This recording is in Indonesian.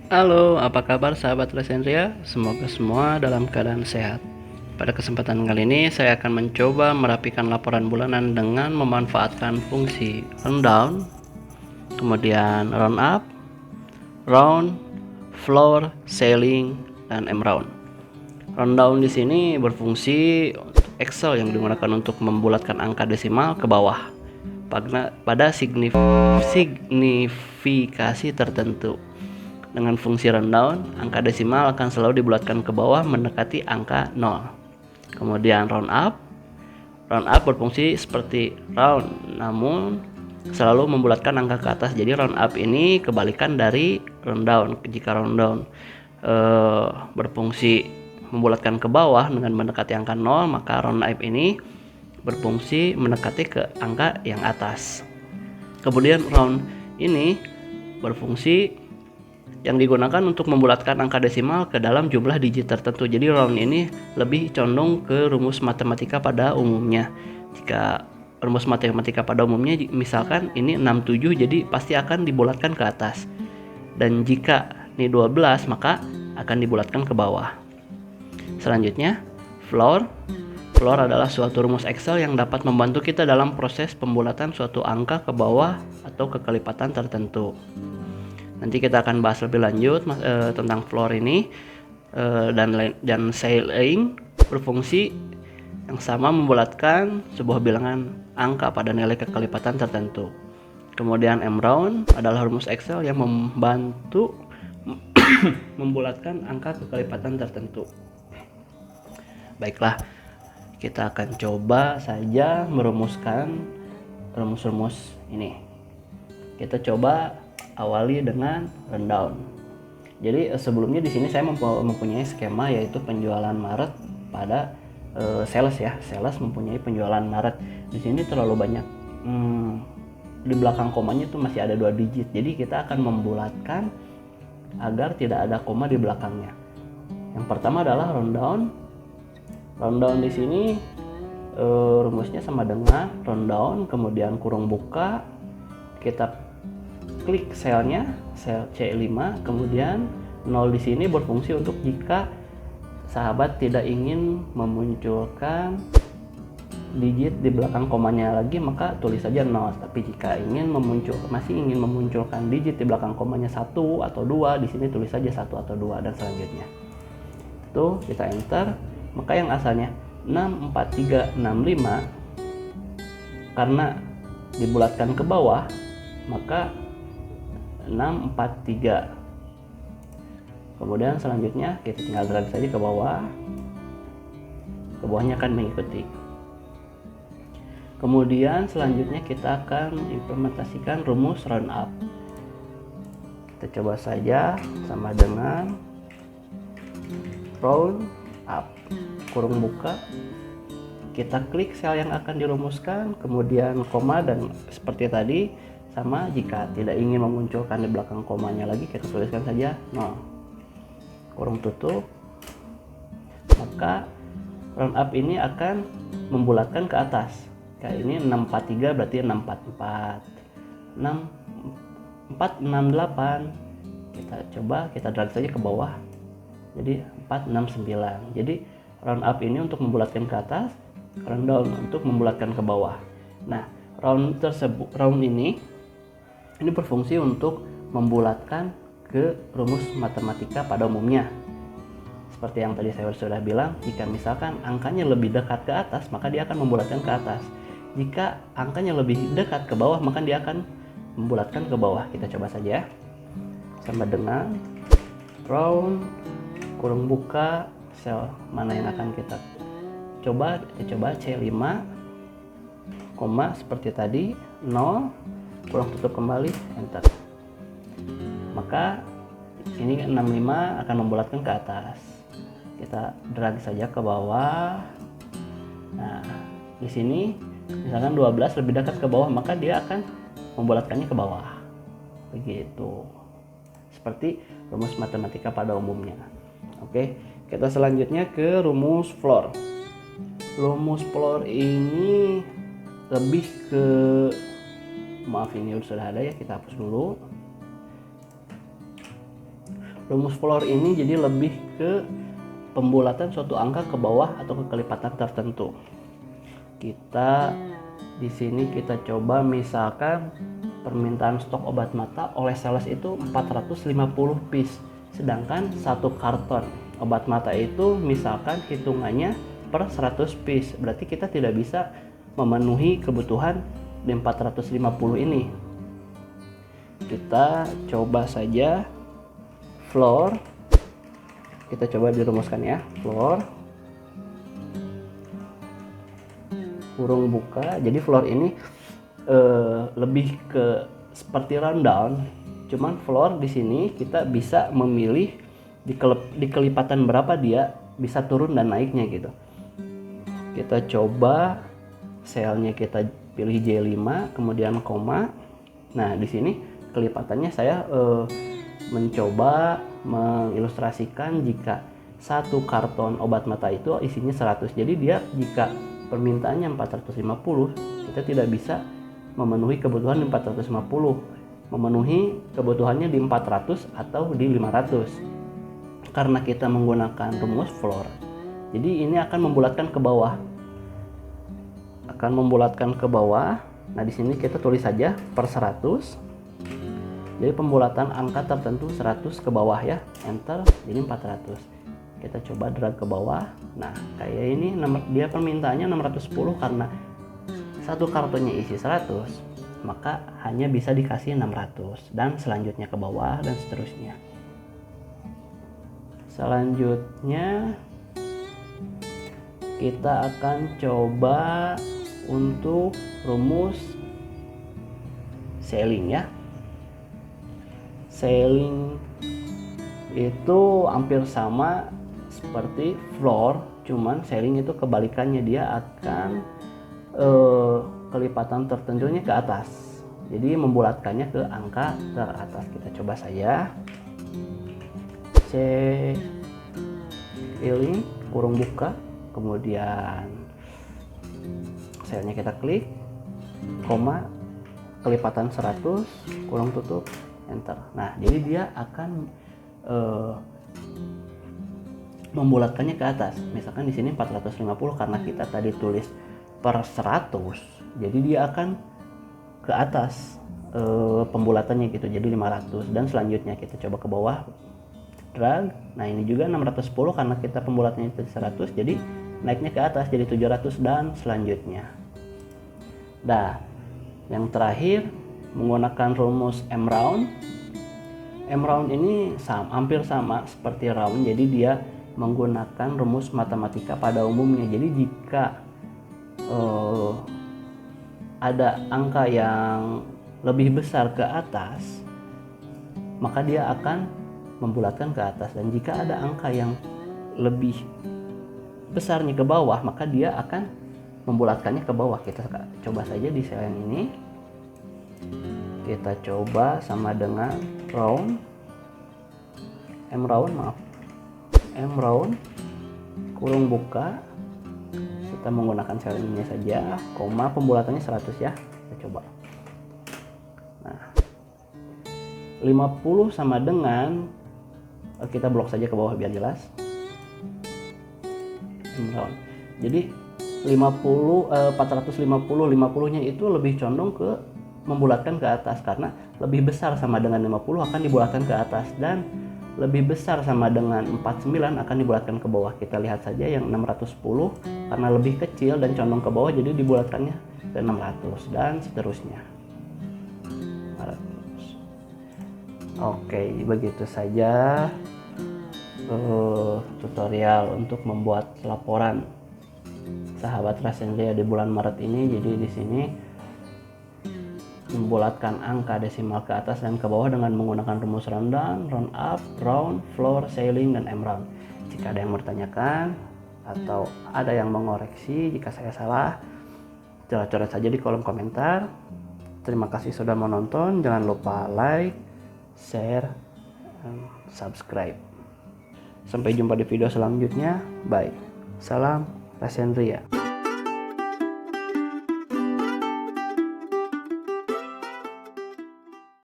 Halo, apa kabar sahabat Lesendria? Semoga semua dalam keadaan sehat. Pada kesempatan kali ini saya akan mencoba merapikan laporan bulanan dengan memanfaatkan fungsi rundown, kemudian round up, round, floor, ceiling, dan mround. Rundown di sini berfungsi untuk Excel yang digunakan untuk membulatkan angka desimal ke bawah pada signifikasi tertentu. Dengan fungsi rundown, angka desimal akan selalu dibulatkan ke bawah mendekati angka 0. Kemudian round up berfungsi seperti round, namun selalu membulatkan angka ke atas. Jadi round up ini kebalikan dari rundown. Jika rundown berfungsi membulatkan ke bawah dengan mendekati angka 0, maka round up ini berfungsi mendekati ke angka yang atas. Kemudian round ini berfungsi yang digunakan untuk membulatkan angka desimal ke dalam jumlah digit tertentu. Jadi round ini lebih condong ke rumus matematika pada umumnya. Jika rumus matematika pada umumnya misalkan ini 67, jadi pasti akan dibulatkan ke atas. Dan jika ini 12, maka akan dibulatkan ke bawah. Selanjutnya, floor adalah suatu rumus Excel yang dapat membantu kita dalam proses pembulatan suatu angka ke bawah atau ke kelipatan tertentu. Nanti kita akan bahas lebih lanjut tentang floor ini, dan ceiling berfungsi yang sama membulatkan sebuah bilangan angka pada nilai kekelipatan tertentu. Kemudian mround adalah rumus Excel yang membantu membulatkan angka kekelipatan tertentu. Baiklah, kita akan coba saja merumuskan rumus-rumus ini. Kita coba awali dengan rundown. Jadi sebelumnya di sini saya mempunyai skema, yaitu penjualan Maret pada sales ya. Sales mempunyai penjualan Maret. Di sini terlalu banyak di belakang komanya itu masih ada 2 digit. Jadi kita akan membulatkan agar tidak ada koma di belakangnya. Yang pertama adalah rundown. Rundown di sini rumusnya sama dengan rundown, kemudian kurung buka, kita klik selnya, sel C5, kemudian 0 di sini berfungsi untuk jika sahabat tidak ingin memunculkan digit di belakang komanya lagi, maka tulis saja 0. Tapi jika masih ingin memunculkan digit di belakang komanya 1 atau 2, di sini tulis saja 1 atau 2 dan selanjutnya. Itu kita enter, maka yang asalnya 64365 karena dibulatkan ke bawah, maka 643. Kemudian selanjutnya kita tinggal drag saja ke bawah. Ke bawahnya akan mengikuti. Kemudian selanjutnya kita akan implementasikan rumus round up. Kita coba saja sama dengan round up, kurung buka, kita klik sel yang akan dirumuskan, kemudian koma, dan seperti tadi sama, jika tidak ingin memunculkan di belakang komanya lagi, kita tuliskan saja 0, kurung tutup. Maka round up ini akan membulatkan ke atas. Kayak ini 643 berarti 644, 6468. Kita coba, kita drag saja ke bawah, jadi 469. Jadi round up ini untuk membulatkan ke atas, rundown untuk membulatkan ke bawah. Nah, round ini berfungsi untuk membulatkan ke rumus matematika pada umumnya. Seperti yang tadi saya sudah bilang, jika misalkan angkanya lebih dekat ke atas, maka dia akan membulatkan ke atas. Jika angkanya lebih dekat ke bawah, maka dia akan membulatkan ke bawah. Kita coba saja. Sama dengan round, kurung buka, sel mana yang akan kita coba C5, koma seperti tadi, 0, kurung tutup kembali, enter. Maka ini 65 akan membulatkan ke atas. Kita drag saja ke bawah. Nah, di sini misalkan 12 lebih dekat ke bawah, maka dia akan membulatkannya ke bawah. Begitu. Seperti rumus matematika pada umumnya. Oke, kita selanjutnya ke rumus floor. Rumus floor ini lebih ke, maaf ini sudah ada ya, kita hapus dulu. rumus floor ini jadi lebih ke pembulatan suatu angka ke bawah atau ke kelipatan tertentu. Kita di sini kita coba misalkan permintaan stok obat mata oleh sales itu 450 piece, sedangkan satu karton obat mata itu misalkan hitungannya per 100 piece, berarti kita tidak bisa memenuhi kebutuhan di 450 ini. Kita coba saja floor, kita coba dirumuskan ya, floor kurung buka. Jadi floor ini lebih ke seperti rundown, cuman floor di sini kita bisa memilih di kelipatan berapa dia bisa turun dan naiknya gitu. Kita coba selnya kita pilih J5 kemudian koma. Nah di sini kelipatannya saya mencoba mengilustrasikan jika satu karton obat mata itu isinya 100, jadi dia jika permintaannya 450, kita tidak bisa memenuhi kebutuhan di 450, memenuhi kebutuhannya di 400 atau di 500 karena kita menggunakan rumus floor. Jadi ini akan membulatkan ke bawah, Nah di sini kita tulis saja per 100. Jadi pembulatan angka tertentu 100 ke bawah ya, enter, jadi 400. Kita coba drag ke bawah. Nah kayak ini dia permintaannya 610, karena satu kartonnya isi 100 maka hanya bisa dikasih 600, dan selanjutnya ke bawah dan seterusnya. Selanjutnya kita akan coba untuk rumus selling ya. Selling itu hampir sama seperti floor, cuman selling itu kebalikannya, dia akan kelipatan tertentunya ke atas, jadi membulatkannya ke angka teratas. Kita coba saja selling kurung buka, kemudian selnya kita klik, koma, kelipatan 100 kurung tutup, enter. Nah jadi dia akan membulatkannya ke atas. Misalkan di sini 450 karena kita tadi tulis per 100, jadi dia akan ke atas pembulatannya gitu, jadi 500, dan selanjutnya kita coba ke bawah, drag. Nah ini juga 610 karena kita pembulatannya itu 100, jadi naiknya ke atas jadi 700 dan selanjutnya. Nah yang terakhir menggunakan rumus M-round. M-round ini hampir sama seperti round, jadi dia menggunakan rumus matematika pada umumnya. Jadi jika ada angka yang lebih besar ke atas, maka dia akan membulatkan ke atas, dan jika ada angka yang lebih besarnya ke bawah, maka dia akan membulatkannya ke bawah. Kita coba saja di sel yang ini, kita coba sama dengan round, M-round kurung buka, kita menggunakan sel ini saja, koma, pembulatannya 100 ya. Kita coba. Nah 50 sama dengan, kita blok saja ke bawah biar jelas, M-round. Jadi 450 nya itu lebih condong ke membulatkan ke atas, karena lebih besar sama dengan 50 akan dibulatkan ke atas, dan lebih besar sama dengan 49 akan dibulatkan ke bawah. Kita lihat saja yang 610 karena lebih kecil dan condong ke bawah, jadi dibulatkannya ke 600 dan seterusnya. Oke, begitu saja tutorial untuk membuat laporan sahabat Rasendria di bulan Maret ini. Jadi di sini membulatkan angka desimal ke atas dan ke bawah dengan menggunakan rumus rundown, round up, round, floor, selling, dan M-round. Jika ada yang bertanyakan atau ada yang mengoreksi jika saya salah, coret-coret saja di kolom komentar. Terima kasih sudah menonton. Jangan lupa like, share, dan subscribe. Sampai jumpa di video selanjutnya. Bye. Salam Rasendria.